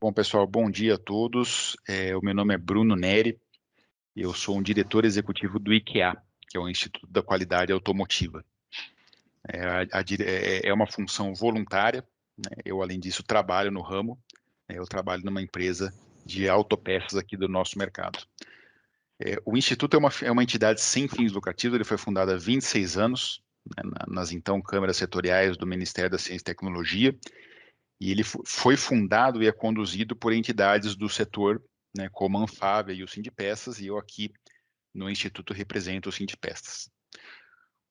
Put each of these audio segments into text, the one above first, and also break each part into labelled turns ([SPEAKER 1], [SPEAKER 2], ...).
[SPEAKER 1] Bom, pessoal, bom dia a todos. O meu nome é Bruno Neri, eu sou um diretor executivo do IQA, que é o Instituto da Qualidade Automotiva. É uma função voluntária, né? Eu, além disso, trabalho no ramo, né? Eu trabalho numa empresa de autopeças aqui do nosso mercado. O Instituto é uma entidade sem fins lucrativos, ele foi fundado há 26 anos, né, nas então câmaras setoriais do Ministério da Ciência e Tecnologia, e ele foi fundado e é conduzido por entidades do setor, né, como a Anfávia e o Sindipestas, e eu aqui no Instituto represento o Sindipestas.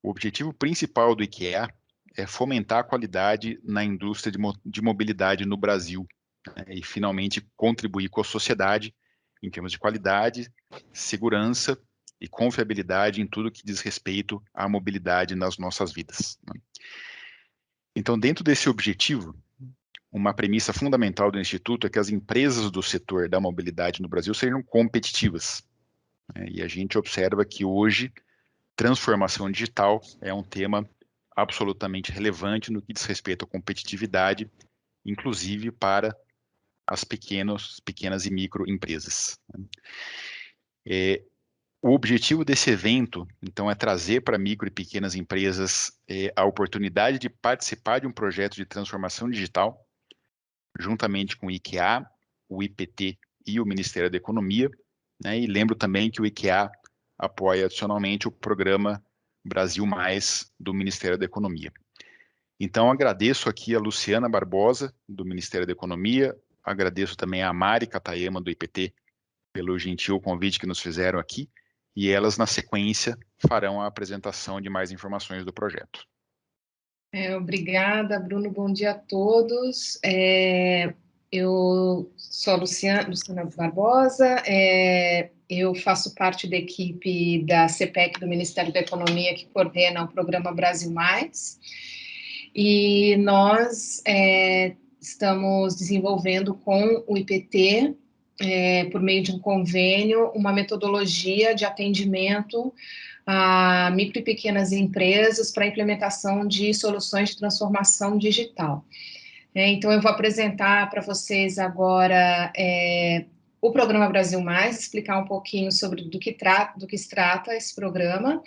[SPEAKER 1] O objetivo principal do IQEA é fomentar a qualidade na indústria de mobilidade no Brasil, né, e finalmente contribuir com a sociedade em termos de qualidade, segurança e confiabilidade em tudo que diz respeito à mobilidade nas nossas vidas, né? Então, dentro desse objetivo, uma premissa fundamental do Instituto é que as empresas do setor da mobilidade no Brasil sejam competitivas, né? E a gente observa que hoje transformação digital é um tema absolutamente relevante no que diz respeito à competitividade, inclusive para as pequenas e microempresas. O objetivo desse evento, então, é trazer para micro e pequenas empresas a oportunidade de participar de um projeto de transformação digital, juntamente com o IQA, o IPT e o Ministério da Economia, né? E lembro também que o IQA apoia adicionalmente o programa Brasil Mais do Ministério da Economia. Então, agradeço aqui a Luciana Barbosa, do Ministério da Economia, agradeço também a Mari Katayama, do IPT, pelo gentil convite que nos fizeram aqui, e elas, na sequência, farão a apresentação de mais informações do projeto.
[SPEAKER 2] Obrigada, Bruno. Bom dia a todos. Eu sou a Luciana Barbosa, eu faço parte da equipe da CPEC do Ministério da Economia, que coordena o programa Brasil Mais, e nós estamos desenvolvendo com o IPT, por meio de um convênio, uma metodologia de atendimento a micro e pequenas empresas para a implementação de soluções de transformação digital. Então, eu vou apresentar para vocês agora o programa Brasil Mais, explicar um pouquinho sobre do que se trata esse programa,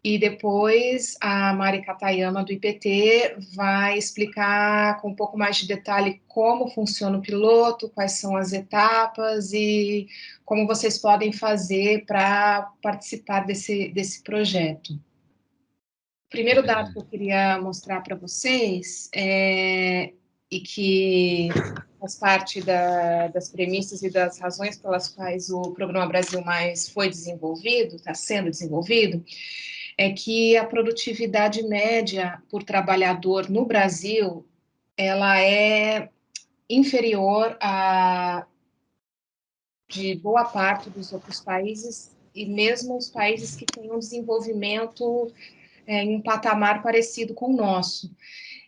[SPEAKER 2] e depois a Mari Katayama, do IPT, vai explicar com um pouco mais de detalhe como funciona o piloto, quais são as etapas e como vocês podem fazer para participar desse projeto. O primeiro dado que eu queria mostrar para vocês e que faz parte das premissas e das razões pelas quais o Programa Brasil Mais foi desenvolvido, está sendo desenvolvido, é que a produtividade média por trabalhador no Brasil, ela é inferior a de boa parte dos outros países, e mesmo os países que têm um desenvolvimento em um patamar parecido com o nosso.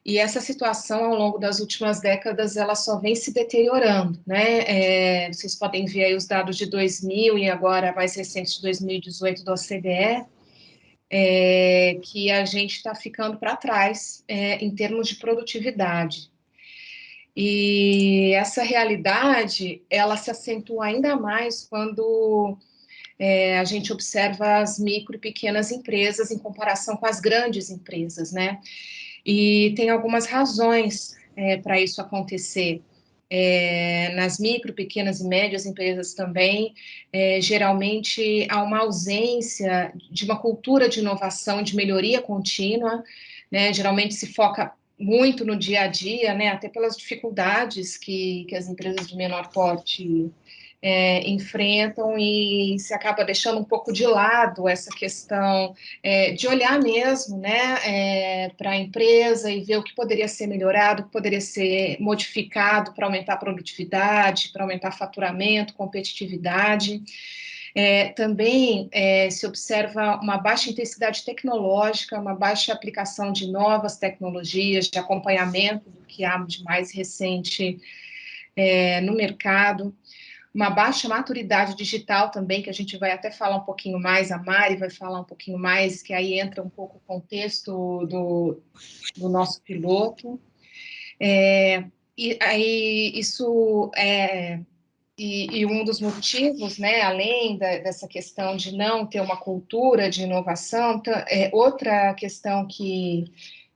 [SPEAKER 2] E essa situação, ao longo das últimas décadas, ela só vem se deteriorando, né? Vocês podem ver aí os dados de 2000 e agora mais recentes de 2018 do OCDE, que a gente está ficando para trás em termos de produtividade. E essa realidade, ela se acentua ainda mais quando a gente observa as micro e pequenas empresas em comparação com as grandes empresas, né? E tem algumas razões para isso acontecer. Nas micro, pequenas e médias empresas também, geralmente há uma ausência de uma cultura de inovação, de melhoria contínua, né? Geralmente se foca muito no dia a dia, né? Até pelas dificuldades que as empresas de menor porte enfrentam, e se acaba deixando um pouco de lado essa questão de olhar mesmo, né, para a empresa e ver o que poderia ser melhorado, o que poderia ser modificado para aumentar a produtividade, para aumentar faturamento, competitividade. Também se observa uma baixa intensidade tecnológica, uma baixa aplicação de novas tecnologias, de acompanhamento do que há de mais recente no mercado, uma baixa maturidade digital também, que a gente vai até falar um pouquinho mais, a Mari vai falar um pouquinho mais, que aí entra um pouco o contexto do nosso piloto. aí isso é... E um dos motivos, né, além dessa questão de não ter uma cultura de inovação, outra questão que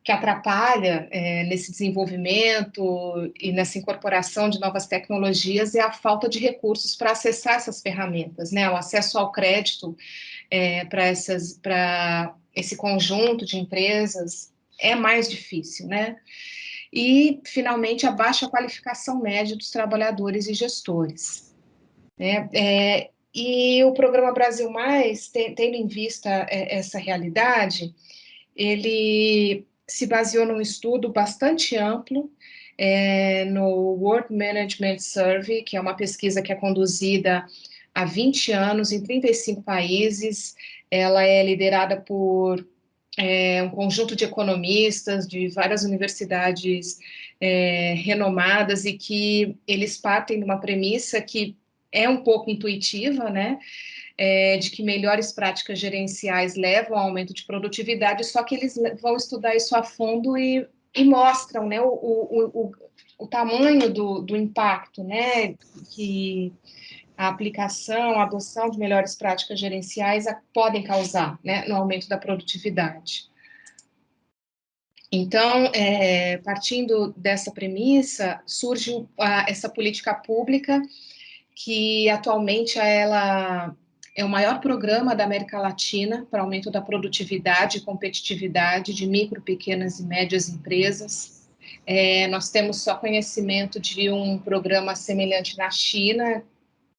[SPEAKER 2] atrapalha nesse desenvolvimento e nessa incorporação de novas tecnologias é a falta de recursos para acessar essas ferramentas, né? O acesso ao crédito para esse conjunto de empresas é mais difícil, né? E, finalmente, a baixa qualificação média dos trabalhadores e gestores, né? E o Programa Brasil Mais, tendo em vista essa realidade, ele se baseou num estudo bastante amplo no World Management Survey, que é uma pesquisa que é conduzida há 20 anos em 35 países. Ela é liderada por um conjunto de economistas de várias universidades renomadas e que eles partem de uma premissa que é um pouco intuitiva, né? De que melhores práticas gerenciais levam ao aumento de produtividade, só que eles vão estudar isso a fundo e mostram, né, o tamanho do impacto, né, que a aplicação, a adoção de melhores práticas gerenciais podem causar, né, no aumento da produtividade. Então, partindo dessa premissa, surge essa política pública que atualmente ela é o maior programa da América Latina para aumento da produtividade e competitividade de micro, pequenas e médias empresas. Nós temos só conhecimento de um programa semelhante na China,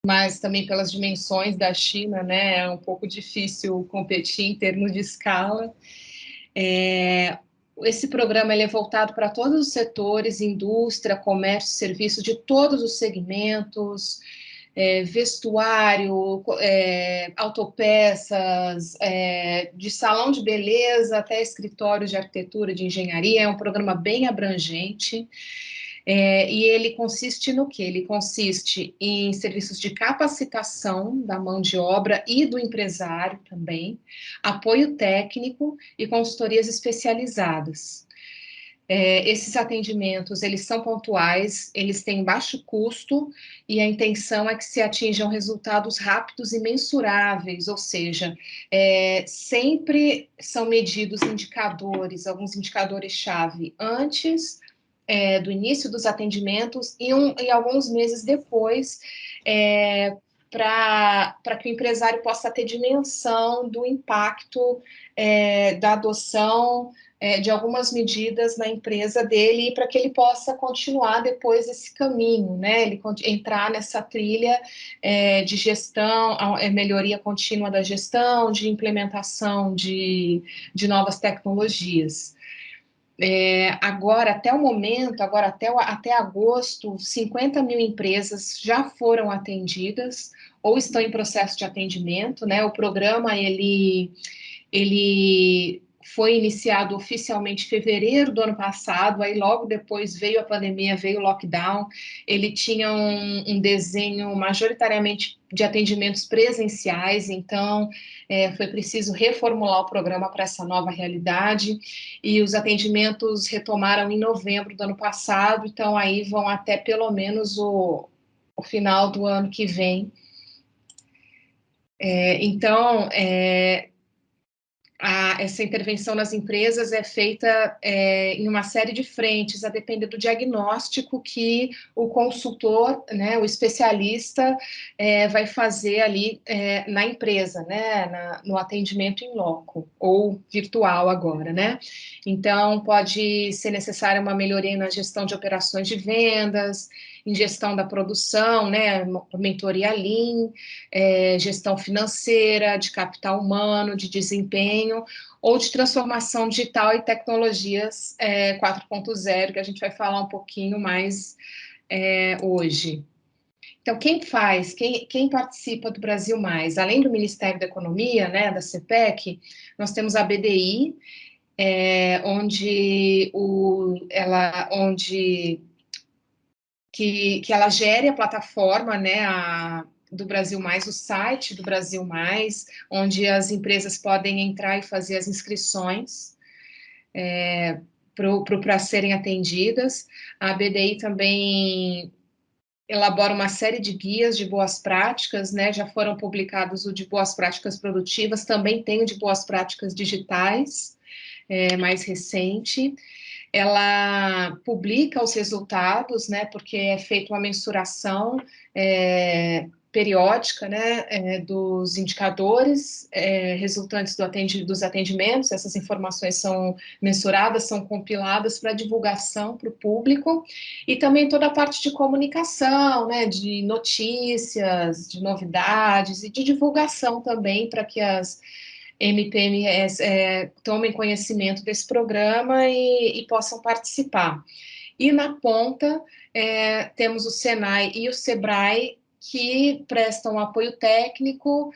[SPEAKER 2] mas também pelas dimensões da China, né, é um pouco difícil competir em termos de escala. Esse programa ele é voltado para todos os setores, indústria, comércio, serviços de todos os segmentos, vestuário, autopeças, de salão de beleza até escritórios de arquitetura, de engenharia. É um programa bem abrangente. E ele consiste no quê? Ele consiste em serviços de capacitação da mão de obra e do empresário também, apoio técnico e consultorias especializadas. Esses atendimentos, eles são pontuais, eles têm baixo custo e a intenção é que se atinjam resultados rápidos e mensuráveis, ou seja, sempre são medidos indicadores, alguns indicadores-chave antes do início dos atendimentos e alguns meses depois, para que o empresário possa ter dimensão do impacto da adoção de algumas medidas na empresa dele e para que ele possa continuar depois esse caminho, né? Ele entrar nessa trilha de gestão, melhoria contínua da gestão, de implementação de novas tecnologias. Agora, até o momento, até agosto, 50 mil empresas já foram atendidas ou estão em processo de atendimento, né? O programa, ele foi iniciado oficialmente em fevereiro do ano passado, aí logo depois veio a pandemia, veio o lockdown. Ele tinha um desenho majoritariamente de atendimentos presenciais, então foi preciso reformular o programa para essa nova realidade, e os atendimentos retomaram em novembro do ano passado, então aí vão até pelo menos o final do ano que vem. Então, essa intervenção nas empresas é feita em uma série de frentes, a depender do diagnóstico que o consultor, né, o especialista, vai fazer ali na empresa, né, no atendimento em loco, ou virtual agora, né? Então, pode ser necessária uma melhoria na gestão de operações de vendas, em gestão da produção, né, mentoria Lean, gestão financeira, de capital humano, de desempenho, ou de transformação digital e tecnologias 4.0, que a gente vai falar um pouquinho mais hoje. Então, quem participa do Brasil Mais? Além do Ministério da Economia, né, da CPEC, nós temos a BDI, onde ela gere a plataforma, né, do Brasil Mais, o site do Brasil Mais, onde as empresas podem entrar e fazer as inscrições para serem atendidas. A BDI também elabora uma série de guias de boas práticas, né? Já foram publicados o de boas práticas produtivas, também tem o de boas práticas digitais, mais recente. Ela publica os resultados, né? Porque é feita uma mensuração periódica, né, dos indicadores resultantes dos atendimentos. Essas informações são mensuradas, são compiladas para divulgação para o público, e também toda a parte de comunicação, né, de notícias, de novidades e de divulgação também, para que as MPMS tomem conhecimento desse programa e possam participar. E na ponta, temos o Senai e o Sebrae, que prestam apoio técnico,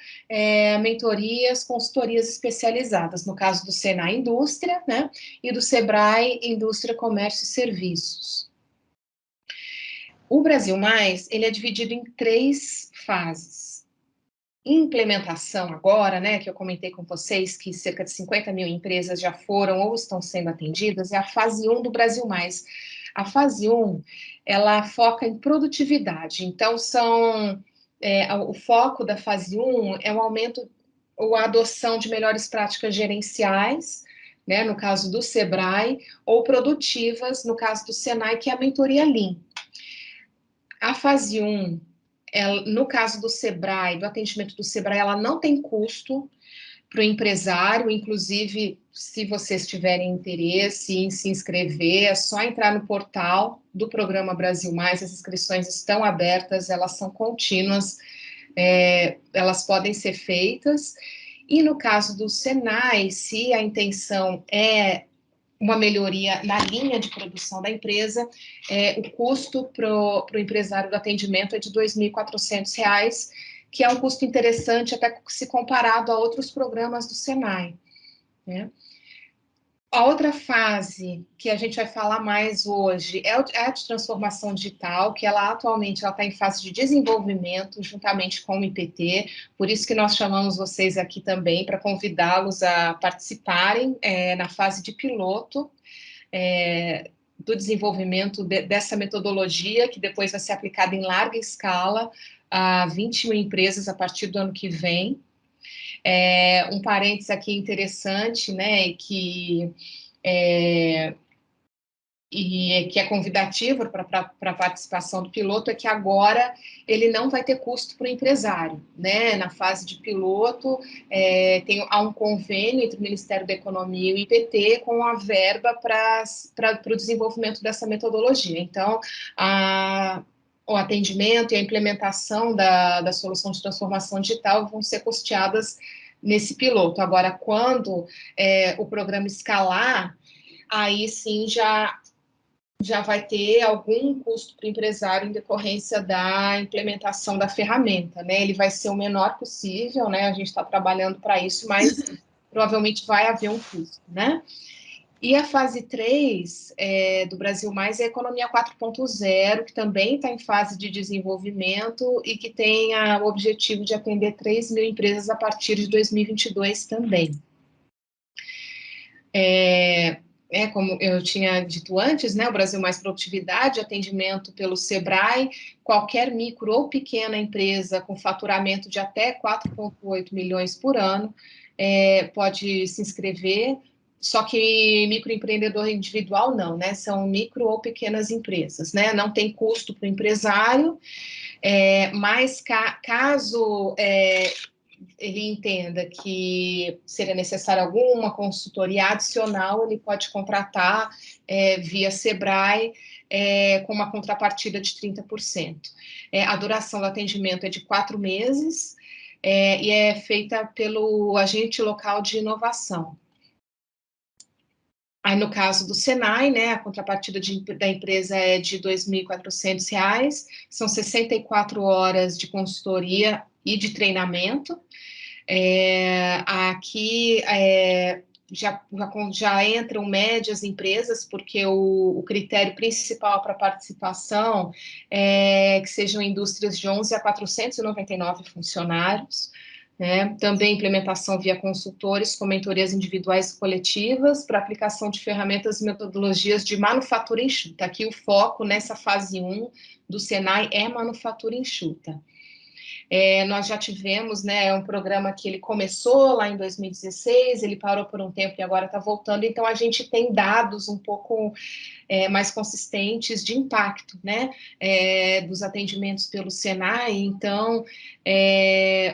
[SPEAKER 2] mentorias, consultorias especializadas, no caso do Senai Indústria, né, e do Sebrae Indústria, Comércio e Serviços. O Brasil Mais, ele é dividido em 3 fases. Implementação agora, né, que eu comentei com vocês, que cerca de 50 mil empresas já foram ou estão sendo atendidas, é a fase 1 do Brasil Mais. A fase 1, ela foca em produtividade, então o foco da fase 1 é o aumento ou a adoção de melhores práticas gerenciais, né, no caso do Sebrae, ou produtivas, no caso do Senai, que é a mentoria Lean. A fase 1, no caso do Sebrae, do atendimento do Sebrae, ela não tem custo para o empresário, inclusive, se vocês tiverem interesse em se inscrever, é só entrar no portal do Programa Brasil Mais, as inscrições estão abertas, elas são contínuas, elas podem ser feitas. E no caso do Senai, se a intenção é uma melhoria na linha de produção da empresa, o custo para o empresário do atendimento é de R$ 2.400, que é um custo interessante até se comparado a outros programas do Senai, né? A outra fase que a gente vai falar mais hoje é a de transformação digital, que ela atualmente está em fase de desenvolvimento, juntamente com o IPT, por isso que nós chamamos vocês aqui também, para convidá-los a participarem na fase de piloto do desenvolvimento dessa metodologia, que depois vai ser aplicada em larga escala a 21 empresas a partir do ano que vem. Um parênteses aqui interessante, né, que é convidativo para a participação do piloto, é que agora ele não vai ter custo para o empresário, né? Na fase de piloto, há um convênio entre o Ministério da Economia e o IPT com a verba para o desenvolvimento dessa metodologia. Então, o atendimento e a implementação da solução de transformação digital vão ser custeadas nesse piloto. Agora, quando o programa escalar, aí sim já vai ter algum custo para o empresário em decorrência da implementação da ferramenta, né? Ele vai ser o menor possível, né? A gente está trabalhando para isso, mas provavelmente vai haver um custo, né? E a fase 3 do Brasil Mais é a Economia 4.0, que também está em fase de desenvolvimento e que tem o objetivo de atender 3 mil empresas a partir de 2022 também. Como eu tinha dito antes, né, o Brasil Mais Produtividade, atendimento pelo Sebrae, qualquer micro ou pequena empresa com faturamento de até 4,8 milhões por ano pode se inscrever, só que microempreendedor individual não, né, são micro ou pequenas empresas, né, não tem custo para o empresário, mas caso ele entenda que seria necessária alguma consultoria adicional, ele pode contratar via Sebrae com uma contrapartida de 30%. A duração do atendimento é de 4 meses e é feita pelo agente local de inovação. Aí, no caso do Senai, né, a contrapartida da empresa é de R$ 2.400, são 64 horas de consultoria e de treinamento. Aqui já entram médias empresas, porque o critério principal para participação é que sejam indústrias de 11 a 499 funcionários, né? Também implementação via consultores com mentorias individuais e coletivas para aplicação de ferramentas e metodologias de manufatura enxuta. Aqui o foco nessa fase 1 do Senai é manufatura enxuta. Nós já tivemos, né, um programa que ele começou lá em 2016, ele parou por um tempo e agora está voltando, então a gente tem dados um pouco mais consistentes de impacto, né, dos atendimentos pelo Senai. Então,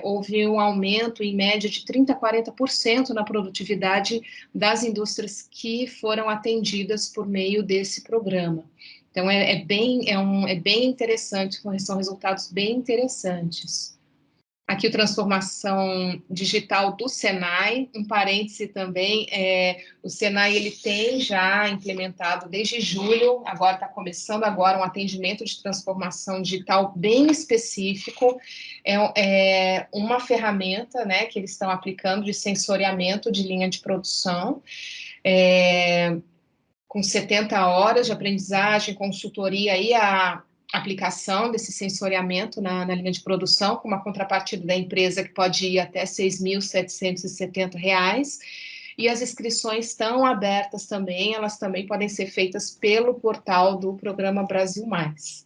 [SPEAKER 2] houve um aumento em média de 30% a 40% na produtividade das indústrias que foram atendidas por meio desse programa. Então, é bem interessante, são resultados bem interessantes. Aqui, o Transformação Digital do Senai, um parêntese também, o Senai ele tem já implementado desde julho, agora está começando agora um atendimento de transformação digital bem específico, uma ferramenta, né, que eles estão aplicando de sensoriamento de linha de produção, com 70 horas de aprendizagem, consultoria e a aplicação desse sensoriamento na linha de produção, com uma contrapartida da empresa que pode ir até R$ 6.770, e as inscrições estão abertas também, elas também podem ser feitas pelo portal do Programa Brasil Mais.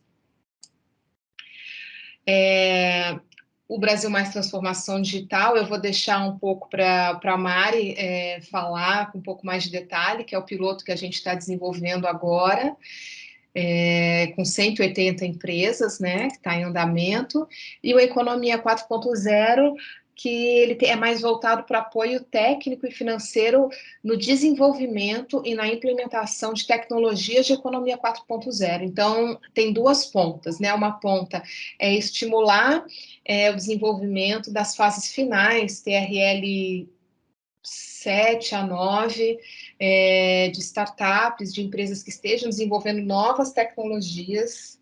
[SPEAKER 2] O Brasil Mais Transformação Digital, eu vou deixar um pouco para a Mari falar com um pouco mais de detalhe, que é o piloto que a gente está desenvolvendo agora, com 180 empresas, né, que está em andamento, e o Economia 4.0, que ele é mais voltado para apoio técnico e financeiro no desenvolvimento e na implementação de tecnologias de Economia 4.0. Então, tem duas pontas, né? Uma ponta é estimular o desenvolvimento das fases finais, TRL 7 a 9, de startups, de empresas que estejam desenvolvendo novas tecnologias,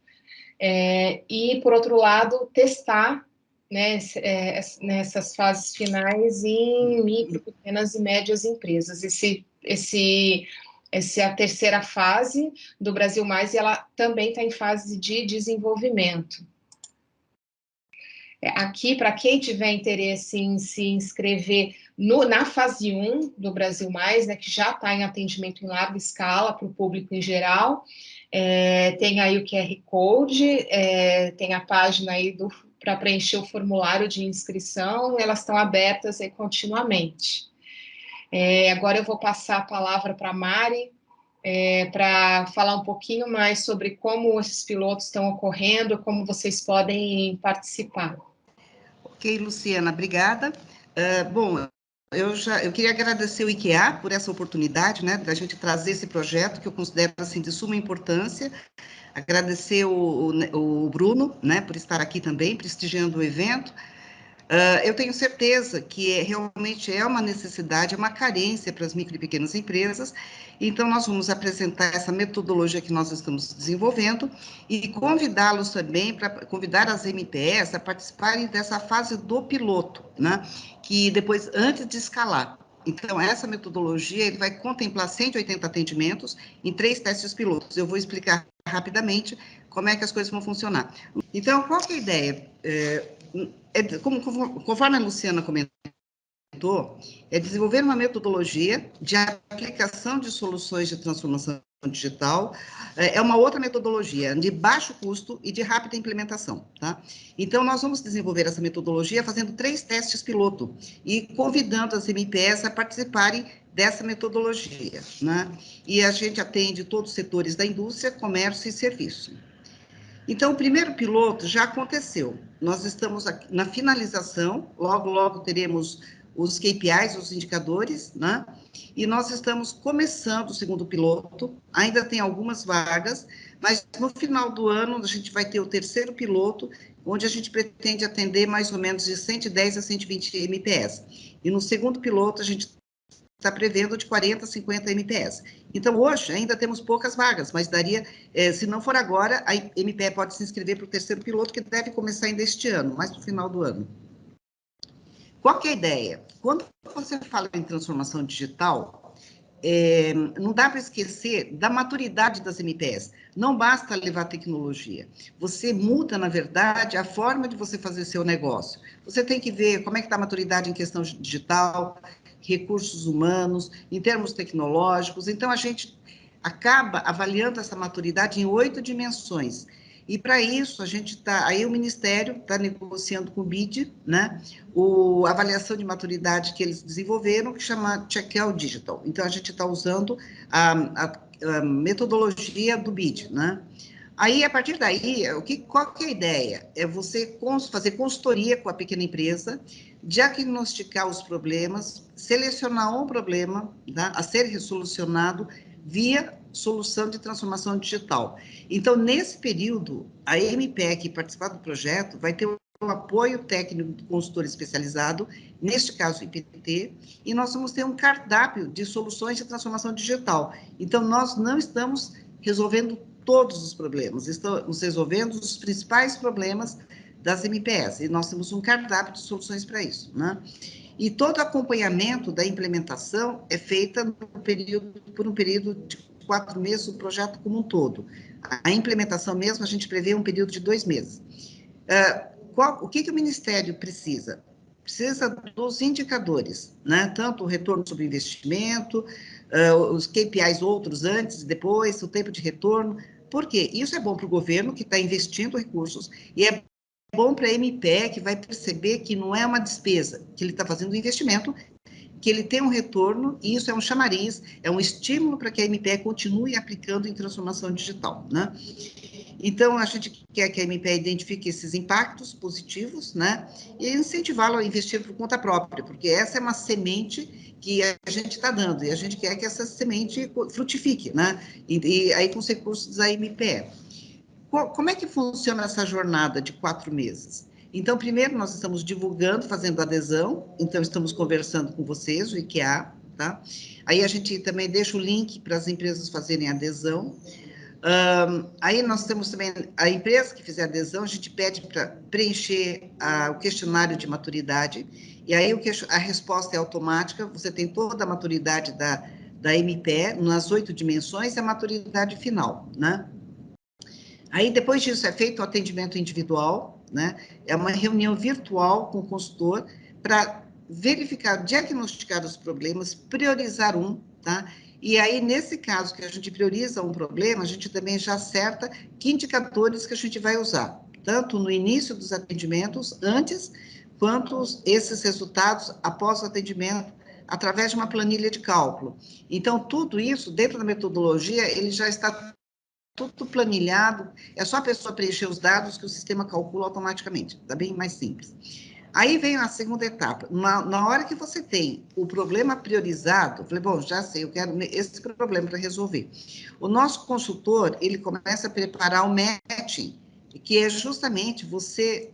[SPEAKER 2] e, por outro lado, testar, né, nessas fases finais em micro, pequenas e médias empresas. Essa é a terceira fase do Brasil Mais, e ela também está em fase de desenvolvimento. Aqui, para quem tiver interesse em se inscrever na fase 1 do Brasil Mais, né, que já está em atendimento em larga escala para o público em geral, tem aí o QR Code, tem a página aí para preencher o formulário de inscrição, elas estão abertas aí continuamente. Agora eu vou passar a palavra para a Mari, para falar um pouquinho mais sobre como esses pilotos estão ocorrendo, como vocês podem participar.
[SPEAKER 3] Ok, Luciana, obrigada. Bom, eu queria agradecer o IKEA por essa oportunidade, né, da gente trazer esse projeto, que eu considero, assim, de suma importância. Agradecer o Bruno, né, por estar aqui também, prestigiando o evento. Eu tenho certeza que realmente é uma necessidade, é uma carência para as micro e pequenas empresas. Então, nós vamos apresentar essa metodologia que nós estamos desenvolvendo e convidá-los também, para convidar as MPS a participarem dessa fase do piloto, né? Que depois, antes de escalar. Então, essa metodologia ele vai contemplar 180 atendimentos em 3 testes pilotos. Eu vou explicar rapidamente como é que as coisas vão funcionar. Então, qual que é a ideia? Conforme a Luciana comentou, é desenvolver uma metodologia de aplicação de soluções de transformação digital, é uma outra metodologia de baixo custo e de rápida implementação, tá? Então, nós vamos desenvolver essa metodologia fazendo 3 testes piloto e convidando as MPS a participarem dessa metodologia, né? E a gente atende todos os setores da indústria, comércio e serviço. Então, o primeiro piloto já aconteceu. Nós estamos aqui na finalização, logo teremos os KPIs, os indicadores, né? E nós estamos começando o segundo piloto, ainda tem algumas vagas, mas no final do ano a gente vai ter o terceiro piloto, onde a gente pretende atender mais ou menos de 110 a 120 MPS. E no segundo piloto a gente está prevendo de 40 a 50 MPS. Então, hoje, ainda temos poucas vagas, mas daria, se não for agora, a MPE pode se inscrever para o terceiro piloto, que deve começar ainda este ano, mais no final do ano. Qual que é a ideia? Quando você fala em transformação digital, não dá para esquecer da maturidade das MPS. Não basta levar tecnologia. Você muda, na verdade, a forma de você fazer seu negócio. Você tem que ver como é que está a maturidade em questão digital, recursos humanos, em termos tecnológicos. Então, a gente acaba avaliando essa maturidade em 8 dimensões. E, para isso, a gente aí o Ministério está negociando com o BID, né, a avaliação de maturidade que eles desenvolveram, que chama Check-Out Digital. Então, a gente está usando a metodologia do BID, né? Aí, a partir daí, qual que é a ideia? É você fazer consultoria com a pequena empresa, diagnosticar os problemas, selecionar um problema, tá, a ser resolucionado via solução de transformação digital. Então, nesse período, a MPE que participar do projeto vai ter o apoio técnico do consultor especializado, neste caso o IPT, e nós vamos ter um cardápio de soluções de transformação digital. Então, nós não estamos resolvendo todos os problemas, estamos resolvendo os principais problemas das MPS, e nós temos um cardápio de soluções para isso, né? E todo acompanhamento da implementação é feita por um período de 4 meses, o projeto como um todo. A implementação mesmo, a gente prevê um período de 2 meses. O que o Ministério precisa? Precisa dos indicadores, né? Tanto o retorno sobre investimento, os KPIs outros antes e depois, o tempo de retorno. Por quê? Isso é bom para o governo, que está investindo recursos, e é bom para a MPE, que vai perceber que não é uma despesa, que ele está fazendo um investimento, que ele tem um retorno, e isso é um chamariz, é um estímulo para que a MPE continue aplicando em transformação digital, né? Então, a gente quer que a MPE identifique esses impactos positivos, né, e incentivá-lo a investir por conta própria, porque essa é uma semente que a gente está dando, e a gente quer que essa semente frutifique, né, e aí com os recursos da MPE. Como é que funciona essa jornada de 4 meses? Então, primeiro, nós estamos divulgando, fazendo adesão, então estamos conversando com vocês, o IKEA, tá? Aí a gente também deixa o link para as empresas fazerem adesão. Aí nós temos também a empresa que fizer adesão, a gente pede para preencher o questionário de maturidade, e aí a resposta é automática, você tem toda a maturidade da MPE, nas 8 dimensões, e a maturidade final, né? Aí, depois disso, é feito o atendimento individual, né? É uma reunião virtual com o consultor para verificar, diagnosticar os problemas, priorizar tá? E aí, nesse caso que a gente prioriza um problema, a gente também já acerta que indicadores que a gente vai usar, tanto no início dos atendimentos, antes, quanto esses resultados após o atendimento, através de uma planilha de cálculo. Então, tudo isso, dentro da metodologia, ele já está tudo planilhado, é só a pessoa preencher os dados que o sistema calcula automaticamente, tá bem mais simples. Aí vem a segunda etapa, na hora que você tem o problema priorizado, eu falei, bom, já sei, eu quero esse problema para resolver. O nosso consultor, ele começa a preparar o matching, que é justamente você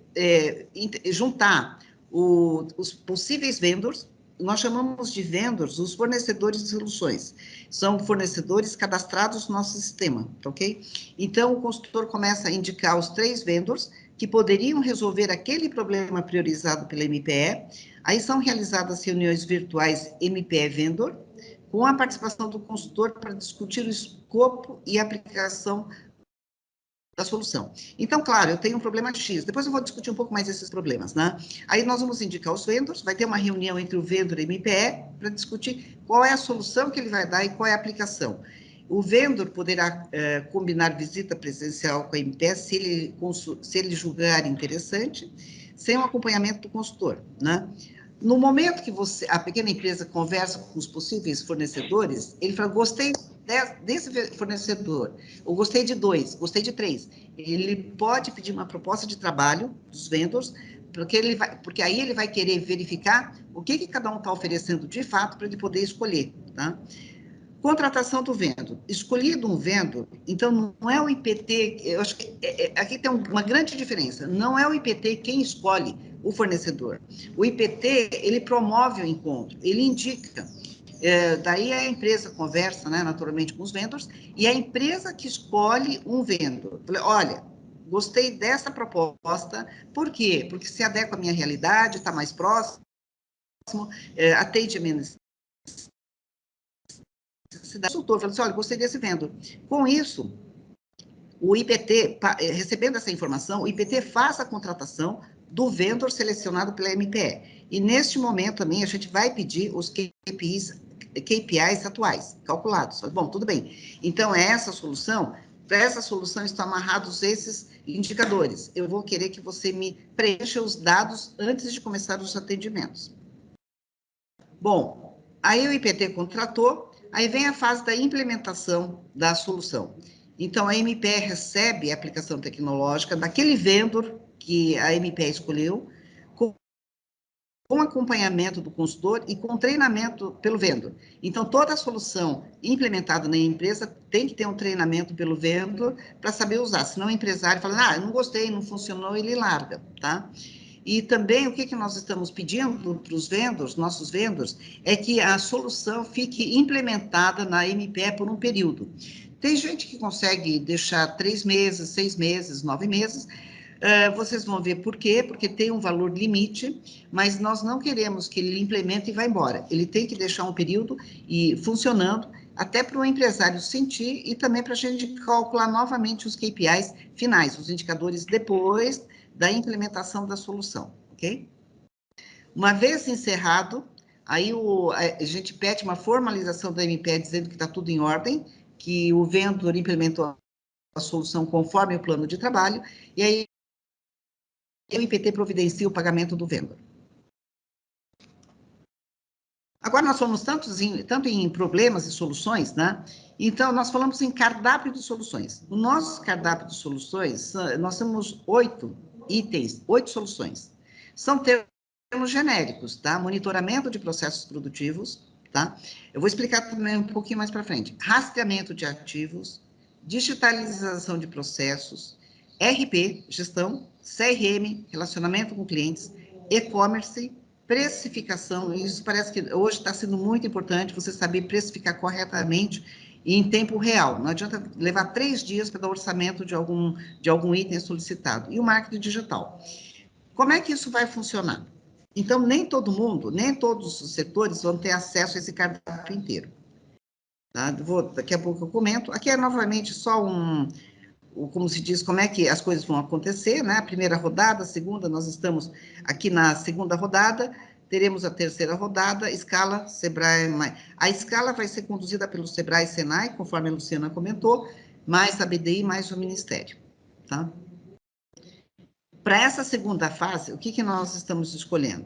[SPEAKER 3] juntar os possíveis vendors, nós chamamos de vendors os fornecedores de soluções. São fornecedores cadastrados no nosso sistema, ok? Então, o consultor começa a indicar os 3 vendors que poderiam resolver aquele problema priorizado pela MPE. Aí são realizadas reuniões virtuais MPE Vendor, com a participação do consultor para discutir o escopo e aplicação da solução. Então, claro, eu tenho um problema X, depois eu vou discutir um pouco mais esses problemas, né? Aí nós vamos indicar os vendors, vai ter uma reunião entre o vendor e o MPE para discutir qual é a solução que ele vai dar e qual é a aplicação. O vendor poderá combinar visita presencial com a MPE se ele julgar interessante, sem o acompanhamento do consultor, né? No momento que a pequena empresa conversa com os possíveis fornecedores, ele fala, gostei desse fornecedor, ou gostei de 2, gostei de 3. Ele pode pedir uma proposta de trabalho dos vendors, porque aí ele vai querer verificar o que cada um está oferecendo de fato para ele poder escolher, tá? Contratação do vendor. Escolhido um vendor, então não é o IPT, eu acho que aqui tem uma grande diferença, não é o IPT quem escolhe o fornecedor. O IPT, ele promove o encontro, ele indica. Daí a empresa conversa, né, naturalmente, com os vendors, e a empresa que escolhe um vendor. Olha, gostei dessa proposta, por quê? Porque se adequa à minha realidade, está mais próximo, atende a minha necessidade. O consultor falou assim, olha, gostei desse vendor. Com isso, o IPT, recebendo essa informação, o IPT faz a contratação do vendor selecionado pela MPE. E neste momento também a gente vai pedir os KPIs atuais, calculados. Bom, tudo bem. Então, para essa solução estão amarrados esses indicadores. Eu vou querer que você me preencha os dados antes de começar os atendimentos. Bom, aí o IPT contratou, aí vem a fase da implementação da solução. Então, a MPE recebe a aplicação tecnológica daquele vendor que a MPE escolheu, com acompanhamento do consultor e com treinamento pelo vendor. Então, toda a solução implementada na empresa tem que ter um treinamento pelo vendor para saber usar, senão o empresário fala, eu não gostei, não funcionou, ele larga, tá? E também, o que nós estamos pedindo para os vendors, nossos vendors, é que a solução fique implementada na MPE por um período. Tem gente que consegue deixar 3 meses, 6 meses, 9 meses, vocês vão ver por quê, porque tem um valor limite, mas nós não queremos que ele implemente e vá embora. Ele tem que deixar um período funcionando, até para o empresário sentir e também para a gente calcular novamente os KPIs finais, os indicadores depois da implementação da solução, ok? Uma vez encerrado, aí a gente pede uma formalização da MPE dizendo que está tudo em ordem, que o vendor implementou a solução conforme o plano de trabalho, e aí o IPT providencia o pagamento do vendor. Agora, nós falamos tanto em problemas e soluções, né? Então, nós falamos em cardápio de soluções. O nosso cardápio de soluções, nós temos 8 itens, 8 soluções. São termos genéricos, tá? Monitoramento de processos produtivos, tá? Eu vou explicar também um pouquinho mais para frente. Rastreamento de ativos, digitalização de processos, RP, gestão, CRM, relacionamento com clientes, e-commerce, precificação. Isso parece que hoje está sendo muito importante, você saber precificar corretamente e em tempo real. Não adianta levar 3 dias para dar orçamento de algum item solicitado. E o marketing digital. Como é que isso vai funcionar? Então, nem todo mundo, nem todos os setores vão ter acesso a esse cardápio inteiro. Tá? Daqui a pouco eu comento. Aqui é novamente só como se diz, como é que as coisas vão acontecer, né? A primeira rodada, a segunda, nós estamos aqui na segunda rodada, teremos a terceira rodada, escala Sebrae. A escala vai ser conduzida pelo Sebrae e Senai, conforme a Luciana comentou, mais a BDI, mais o Ministério, tá? Para essa segunda fase, o que nós estamos escolhendo?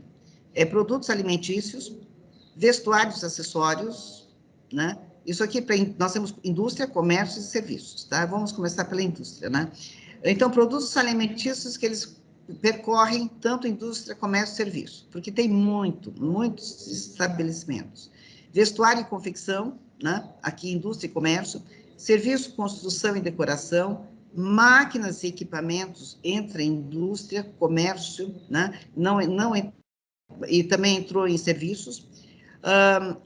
[SPEAKER 3] Produtos alimentícios, vestuários, acessórios, né? Isso aqui, nós temos indústria, comércio e serviços, tá? Vamos começar pela indústria, né? Então, produtos alimentícios que eles percorrem tanto indústria, comércio e serviço, porque tem muitos estabelecimentos. Vestuário e confecção, né? Aqui, indústria e comércio, serviço, construção e decoração, máquinas e equipamentos entre indústria, comércio, né? E também entrou em serviços.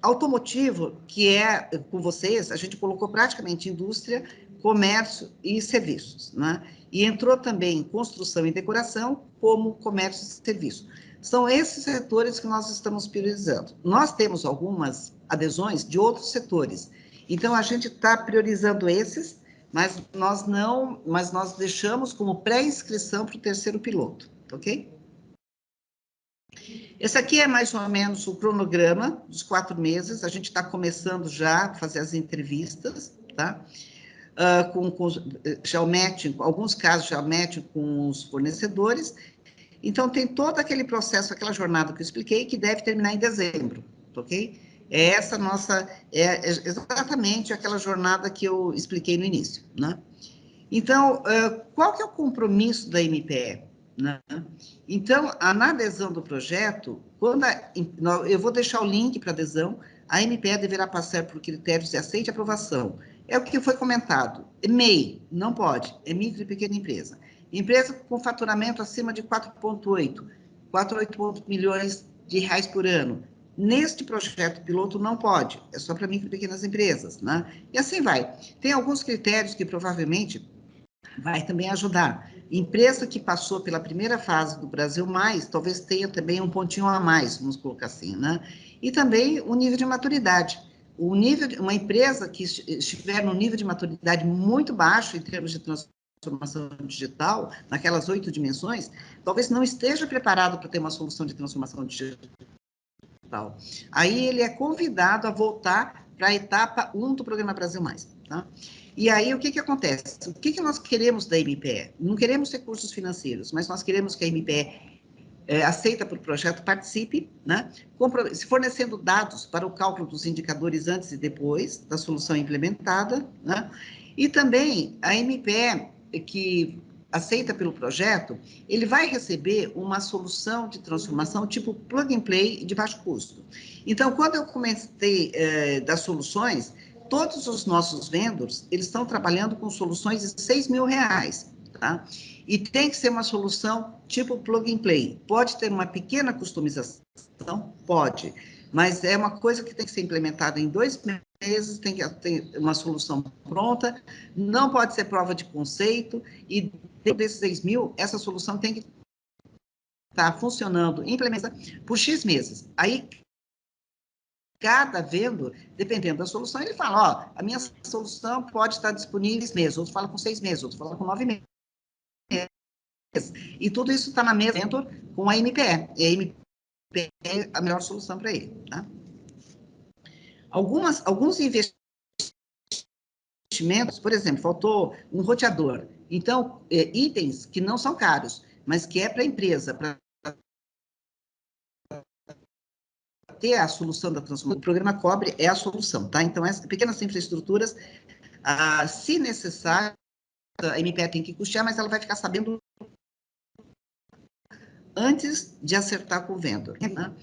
[SPEAKER 3] Automotivo, que é com vocês, a gente colocou praticamente indústria, comércio e serviços, né? E entrou também construção e decoração, como comércio e serviço. São esses setores que nós estamos priorizando. Nós temos algumas adesões de outros setores, então a gente está priorizando esses, mas nós deixamos como pré-inscrição para o terceiro piloto, ok? Esse aqui é mais ou menos o cronograma dos 4 meses, a gente está começando já a fazer as entrevistas, tá? Já matching, alguns casos já matching com os fornecedores, então tem todo aquele processo, aquela jornada que eu expliquei, que deve terminar em dezembro, ok? É exatamente aquela jornada que eu expliquei no início, né? Então, qual que é o compromisso da MPE? Né? Então, na adesão do projeto, eu vou deixar o link para adesão, a MPE deverá passar por critérios de aceite e aprovação. É o que foi comentado. MEI, não pode, é micro e pequena empresa. Empresa com faturamento acima de 4,8 milhões de reais por ano. Neste projeto piloto não pode, é só para micro e pequenas empresas, né? E assim vai. Tem alguns critérios que provavelmente vai também ajudar. Empresa que passou pela primeira fase do Brasil Mais, talvez tenha também um pontinho a mais, vamos colocar assim, né? E também o nível de maturidade. uma empresa que estiver no nível de maturidade muito baixo em termos de transformação digital, naquelas 8 dimensões, talvez não esteja preparado para ter uma solução de transformação digital. Aí ele é convidado a voltar para a etapa 1 do Programa Brasil Mais, tá? E aí, o que acontece? O que nós queremos da MPE? Não queremos recursos financeiros, mas nós queremos que a MPE aceita por projeto, participe, né, se fornecendo dados para o cálculo dos indicadores antes e depois da solução implementada, né, e também a MPE que aceita pelo projeto, ele vai receber uma solução de transformação tipo plug and play de baixo custo. Então, quando eu comecei das soluções, todos os nossos vendors, eles estão trabalhando com soluções de R$6.000, tá? E tem que ser uma solução tipo plug and play. Pode ter uma pequena customização? Pode, mas é uma coisa que tem que ser implementada em 2 meses, tem que ter uma solução pronta, não pode ser prova de conceito, e dentro desses 6.000, essa solução tem que estar funcionando, implementada por X meses. Aí, cada vendedor, dependendo da solução, ele fala, ó, a minha solução pode estar disponível em 6 meses, outro fala com 6 meses, outro fala com 9 meses. E tudo isso está na mesa com a MPE. E a MPE é a melhor solução para ele, tá? Alguns investimentos, por exemplo, faltou um roteador. Então, itens que não são caros, mas que é para a empresa, para ter a solução da transformação, o programa cobre é a solução, tá? Então, essas pequenas infraestruturas, se necessário, a MPE tem que custear, mas ela vai ficar sabendo antes de acertar com o vendedor, né?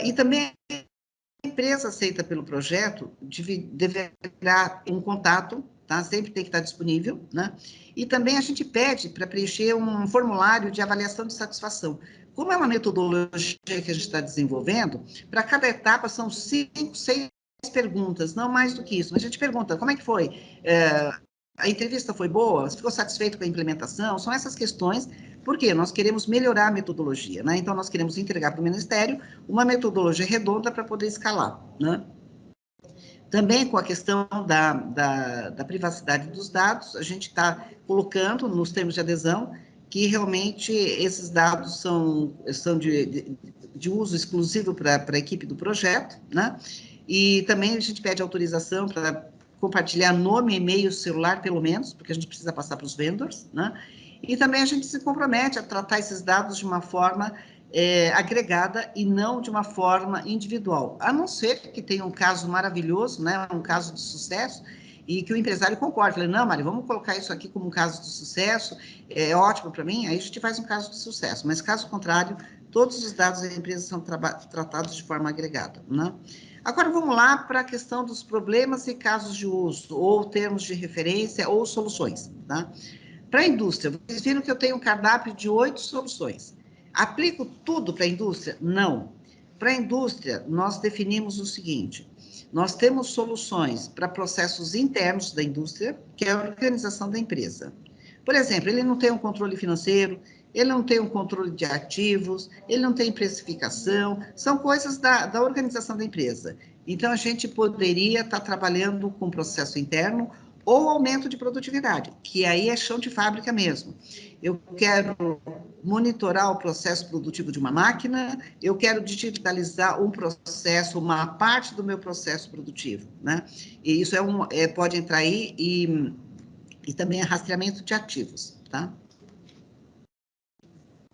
[SPEAKER 3] E também a empresa aceita pelo projeto deverá um contato, tá? Sempre tem que estar disponível, né? E também a gente pede para preencher um formulário de avaliação de satisfação. Como é uma metodologia que a gente está desenvolvendo, para cada etapa são 5, 6 perguntas, não mais do que isso. A gente pergunta, como é que foi? A entrevista foi boa? Você ficou satisfeito com a implementação? São essas questões, porque nós queremos melhorar a metodologia, né? Então, nós queremos entregar para o Ministério uma metodologia redonda para poder escalar, né? Também com a questão da privacidade dos dados, a gente está colocando nos termos de adesão que realmente esses dados são de uso exclusivo para a equipe do projeto, né? E também a gente pede autorização para compartilhar nome, e-mail, celular, pelo menos, porque a gente precisa passar para os vendors, né? E também a gente se compromete a tratar esses dados de uma forma agregada e não de uma forma individual, a não ser que tenha um caso maravilhoso, né? Um caso de sucesso, e que o empresário concorde. Falei, não, Mari, vamos colocar isso aqui como um caso de sucesso, é ótimo para mim, aí a gente faz um caso de sucesso, mas caso contrário, todos os dados da empresa são tratados de forma agregada, né? Agora, vamos lá para a questão dos problemas e casos de uso, ou termos de referência, ou soluções, tá? Para a indústria, vocês viram que eu tenho um cardápio de 8 soluções. Aplico tudo para a indústria? Não. Para a indústria, nós definimos o seguinte, nós temos soluções para processos internos da indústria, que é a organização da empresa. Por exemplo, ele não tem um controle financeiro, ele não tem um controle de ativos, ele não tem precificação, são coisas da organização da empresa. Então, a gente poderia estar trabalhando com processo interno ou aumento de produtividade, que aí é chão de fábrica mesmo. Eu quero monitorar o processo produtivo de uma máquina, eu quero digitalizar um processo, uma parte do meu processo produtivo, né? E isso pode entrar aí e também é rastreamento de ativos, tá?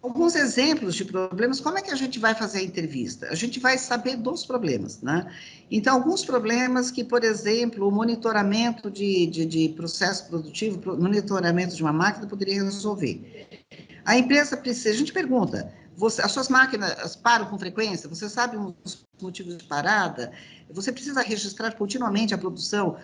[SPEAKER 3] Alguns exemplos de problemas, como é que a gente vai fazer a entrevista? A gente vai saber dos problemas, né? Então, alguns problemas que, por exemplo, o monitoramento de processo produtivo, monitoramento de uma máquina poderia resolver. A empresa precisa, a gente pergunta, as suas máquinas param com frequência? Você sabe os motivos de parada? Você precisa registrar continuamente a produção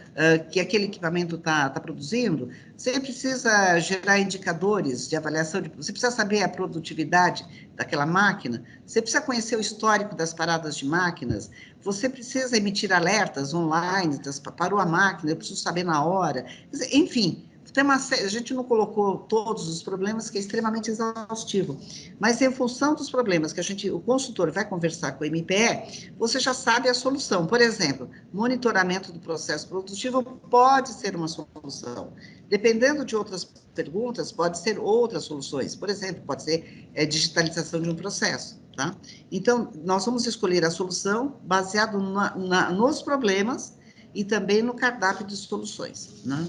[SPEAKER 3] que aquele equipamento está produzindo? Você precisa gerar indicadores de avaliação, você precisa saber a produtividade daquela máquina? Você precisa conhecer o histórico das paradas de máquinas? Você precisa emitir alertas online, parou a máquina, eu preciso saber na hora? Enfim, A gente não colocou todos os problemas, que é extremamente exaustivo, mas em função dos problemas que o consultor vai conversar com o MPE, você já sabe a solução. Por exemplo, monitoramento do processo produtivo pode ser uma solução. Dependendo de outras perguntas, pode ser outras soluções. Por exemplo, pode ser digitalização de um processo, tá? Então, nós vamos escolher a solução baseado nos problemas e também no cardápio de soluções, né?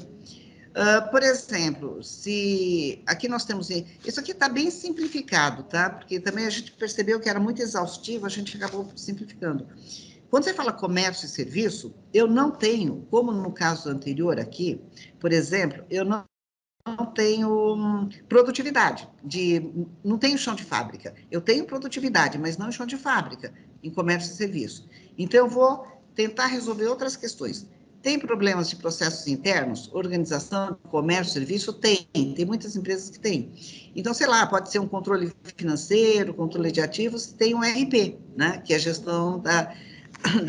[SPEAKER 3] Por exemplo, se aqui nós temos... Isso aqui está bem simplificado, tá? Porque também a gente percebeu que era muito exaustivo, a gente acabou simplificando. Quando você fala comércio e serviço, eu não tenho, como no caso anterior aqui, por exemplo, eu não tenho produtividade, não tenho chão de fábrica. Eu tenho produtividade, mas não chão de fábrica em comércio e serviço. Então, eu vou tentar resolver outras questões. Tem problemas de processos internos, organização, comércio, serviço? Tem muitas empresas que têm. Então, sei lá, pode ser um controle financeiro, controle de ativos, tem um RP, né, que é a gestão da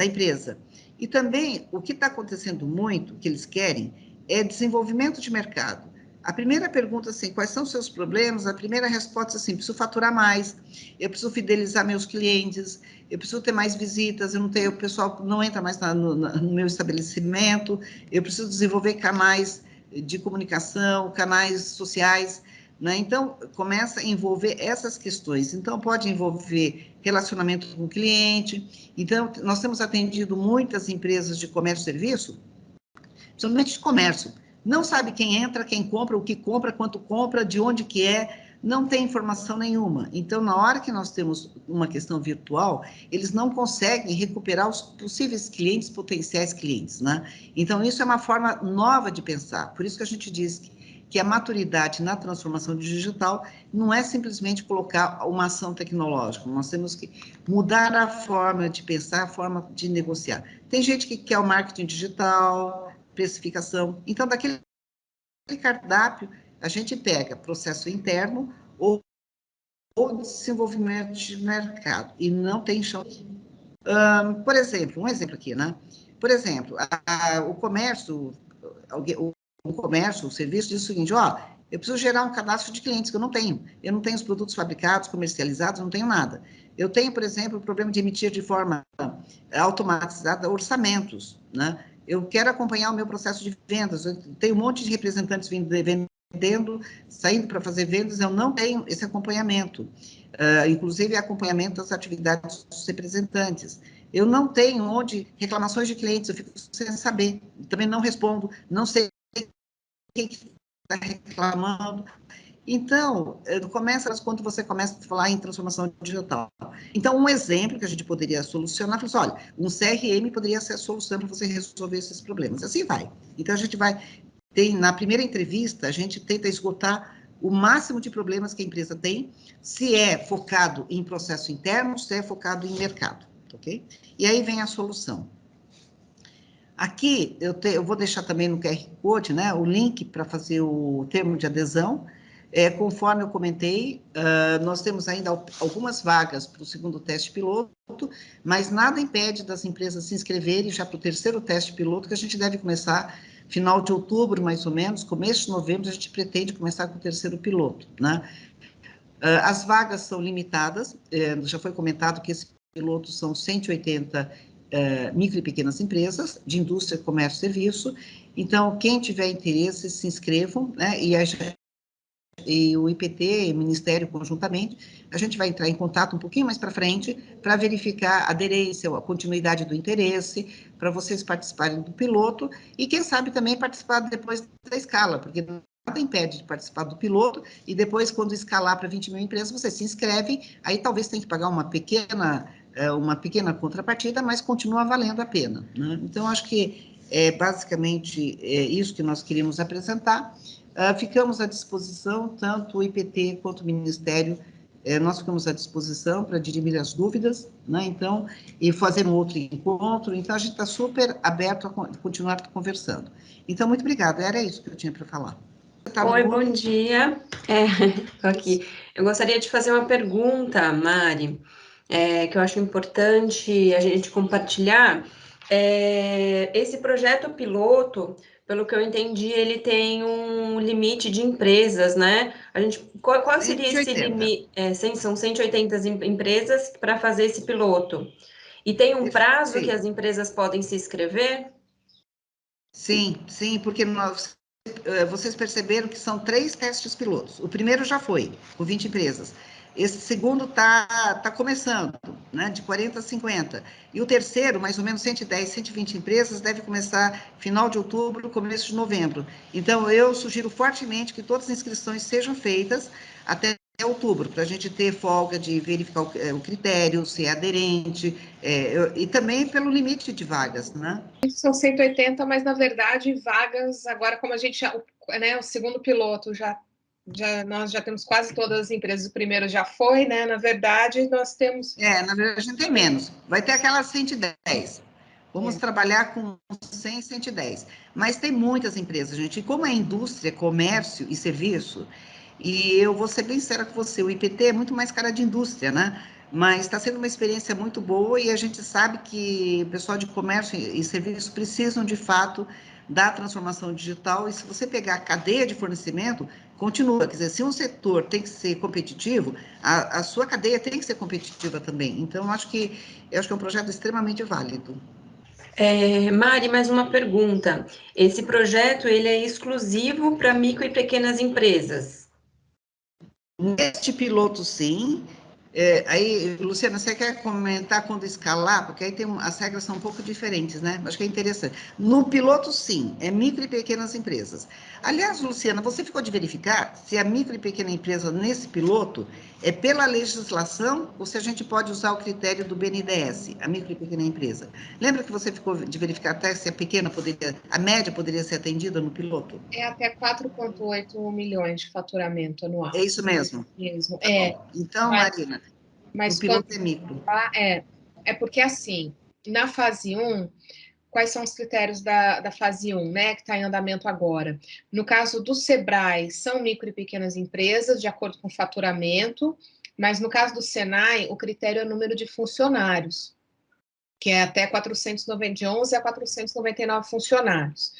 [SPEAKER 3] empresa. E também, o que está acontecendo muito, que eles querem, é desenvolvimento de mercado. A primeira pergunta, assim, quais são os seus problemas? A primeira resposta, assim, preciso faturar mais, eu preciso fidelizar meus clientes, eu preciso ter mais visitas, o pessoal não entra mais no meu estabelecimento, eu preciso desenvolver canais de comunicação, canais sociais, né? Então, começa a envolver essas questões. Então, pode envolver relacionamento com o cliente. Então, nós temos atendido muitas empresas de comércio e serviço, principalmente de comércio, não sabe quem entra, quem compra, o que compra, quanto compra, de onde que é, não tem informação nenhuma. Então, na hora que nós temos uma questão virtual, eles não conseguem recuperar os possíveis clientes, potenciais clientes, né? Então, isso é uma forma nova de pensar. Por isso que a gente diz que a maturidade na transformação digital não é simplesmente colocar uma ação tecnológica, nós temos que mudar a forma de pensar, a forma de negociar. Tem gente que quer o marketing digital, precificação. Então, daquele cardápio, a gente pega processo interno ou desenvolvimento de mercado, e não tem chão. Por exemplo, um exemplo aqui, né? Por exemplo, o comércio, o serviço diz o seguinte, eu preciso gerar um cadastro de clientes, que eu não tenho os produtos fabricados, comercializados, eu não tenho nada. Eu tenho, por exemplo, o problema de emitir de forma automatizada orçamentos, né? Eu quero acompanhar o meu processo de vendas, eu tenho um monte de representantes vendendo, saindo para fazer vendas, eu não tenho esse acompanhamento, inclusive acompanhamento das atividades dos representantes. Eu não tenho reclamações de clientes, eu fico sem saber, também não respondo, não sei quem está reclamando. Então, começa quando você começa a falar em transformação digital. Então, um exemplo que a gente poderia solucionar, olha, um CRM poderia ser a solução para você resolver esses problemas. Assim vai. Então, a gente na primeira entrevista, a gente tenta esgotar o máximo de problemas que a empresa tem, se é focado em processo interno, se é focado em mercado, ok? E aí vem a solução. Aqui, eu vou deixar também no QR Code, né, o link para fazer o termo de adesão. Conforme eu comentei, nós temos ainda algumas vagas para o segundo teste piloto, mas nada impede das empresas se inscreverem já para o terceiro teste piloto, que a gente deve começar final de outubro, mais ou menos, começo de novembro, a gente pretende começar com o terceiro piloto, né? As vagas são limitadas, já foi comentado que esse piloto são 180 micro e pequenas empresas de indústria, comércio e serviço. Então, quem tiver interesse, se inscrevam, né? E o IPT e o Ministério conjuntamente, a gente vai entrar em contato um pouquinho mais para frente para verificar a aderência, a continuidade do interesse, para vocês participarem do piloto e, quem sabe, também participar depois da escala, porque nada impede de participar do piloto e depois, quando escalar para 20 mil empresas, vocês se inscrevem, aí talvez tenha que pagar uma pequena contrapartida, mas continua valendo a pena, né? Então, acho que basicamente isso que nós queríamos apresentar. Ficamos à disposição, tanto o IPT quanto o Ministério, nós ficamos à disposição para dirimir as dúvidas, né? Então, e fazer um outro encontro. Então, a gente está super aberto a continuar conversando. Então, muito obrigada, era isso que eu tinha para falar.
[SPEAKER 4] Oi, bom dia. Estou aqui. Eu gostaria de fazer uma pergunta, Mari, que eu acho importante a gente compartilhar. Esse projeto piloto pelo que eu entendi, ele tem um limite de empresas, né? Qual seria esse
[SPEAKER 3] 180.
[SPEAKER 4] limite? São 180 empresas para fazer esse piloto. E tem um prazo que as empresas podem se inscrever?
[SPEAKER 3] Sim, sim, porque vocês perceberam que são 3 testes pilotos. O primeiro já foi, com 20 empresas. Esse segundo tá começando, né, de 40 a 50. E o terceiro, mais ou menos 110, 120 empresas, deve começar final de outubro, começo de novembro. Então, eu sugiro fortemente que todas as inscrições sejam feitas até outubro, para a gente ter folga de verificar o critério, se é aderente, e também pelo limite de vagas, né?
[SPEAKER 2] São 180, mas na verdade vagas, agora como a gente já, né, o segundo piloto nós já temos quase todas as empresas, o primeiro já foi, né? Na verdade, nós temos.
[SPEAKER 3] Na verdade, a gente tem menos. Vai ter aquelas 110. Vamos trabalhar com 100, 110. Mas tem muitas empresas, gente. E como é indústria, comércio e serviço, e eu vou ser bem sincera com você, o IPT é muito mais cara de indústria, né? Mas está sendo uma experiência muito boa e a gente sabe que o pessoal de comércio e serviço precisam, de fato, da transformação digital. E se você pegar a cadeia de fornecimento, continua. Quer dizer, se um setor tem que ser competitivo, a sua cadeia tem que ser competitiva também. Então, eu acho que é um projeto extremamente válido.
[SPEAKER 4] Mari, mais uma pergunta. Esse projeto, ele é exclusivo para micro e pequenas empresas?
[SPEAKER 3] Neste piloto, sim. Aí, Luciana, você quer comentar quando escalar? Porque aí as regras são um pouco diferentes, né? Acho que é interessante. No piloto, sim, é micro e pequenas empresas. Aliás, Luciana, você ficou de verificar se a micro e pequena empresa nesse piloto é pela legislação ou se a gente pode usar o critério do BNDES, a micro e pequena empresa. Lembra que você ficou de verificar até se a média poderia ser atendida no piloto?
[SPEAKER 2] É até 4,8 milhões de faturamento anual.
[SPEAKER 3] É isso mesmo?
[SPEAKER 2] Mesmo.
[SPEAKER 3] Tá bom. Então, Marina, o piloto é micro.
[SPEAKER 2] É porque, assim, na fase 1, quais são os critérios da fase 1, né, que está em andamento agora? No caso do Sebrae, são micro e pequenas empresas, de acordo com o faturamento, mas no caso do Senai, o critério é o número de funcionários, que é até 411 a 499 funcionários.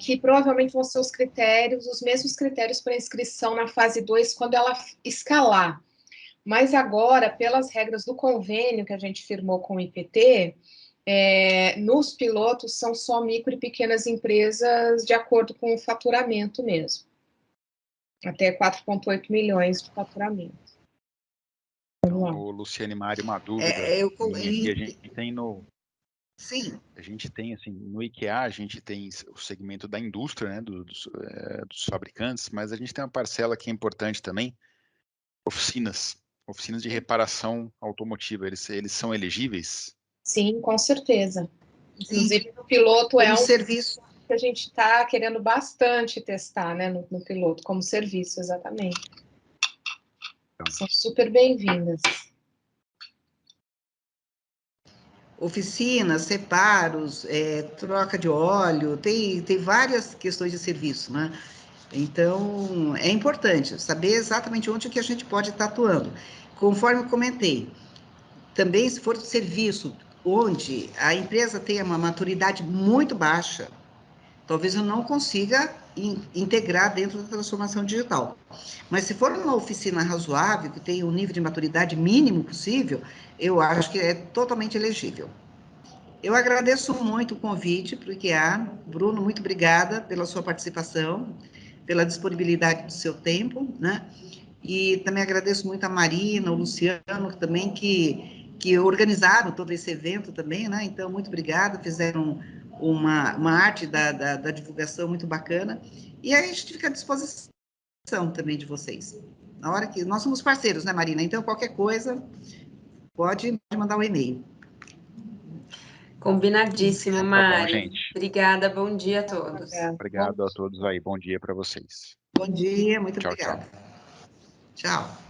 [SPEAKER 2] Que provavelmente vão ser os mesmos critérios para inscrição na fase 2, quando ela escalar. Mas agora, pelas regras do convênio que a gente firmou com o IPT, nos pilotos são só micro e pequenas empresas de acordo com o faturamento mesmo. Até 4,8 milhões de faturamento.
[SPEAKER 1] Então, Luciane, Mari, uma dúvida. A gente tem
[SPEAKER 3] Sim.
[SPEAKER 1] A gente tem, assim, no IKEA, a gente tem o segmento da indústria, né, dos fabricantes, mas a gente tem uma parcela que é importante também, oficinas de reparação automotiva. Eles são elegíveis?
[SPEAKER 2] Sim, com certeza. Inclusive, o piloto é um
[SPEAKER 3] serviço
[SPEAKER 2] que a gente está querendo bastante testar, né, no piloto, como serviço, exatamente. São super bem-vindas.
[SPEAKER 3] Oficinas, separos, troca de óleo, tem várias questões de serviço, né? Então, é importante saber exatamente onde que a gente pode estar atuando. Conforme eu comentei, também se for de serviço, onde a empresa tenha uma maturidade muito baixa, talvez eu não consiga integrar dentro da transformação digital. Mas se for uma oficina razoável, que tenha um nível de maturidade mínimo possível, eu acho que é totalmente elegível. Eu agradeço muito o convite para o IKEA. Bruno, muito obrigada pela sua participação, pela disponibilidade do seu tempo, né? E também agradeço muito a Marina, o Luciano, também que organizaram todo esse evento também, né? Então, muito obrigada, fizeram uma arte da divulgação muito bacana. E aí a gente fica à disposição também de vocês. Na hora que nós somos parceiros, né, Marina? Então, qualquer coisa, pode mandar um e-mail.
[SPEAKER 4] Combinadíssimo, Mari.
[SPEAKER 1] Tá bom, gente.
[SPEAKER 4] Obrigada, bom dia a todos.
[SPEAKER 1] Obrigado a todos aí, bom dia para vocês.
[SPEAKER 3] Bom dia, muito
[SPEAKER 1] Tchau,
[SPEAKER 3] obrigada. Tchau.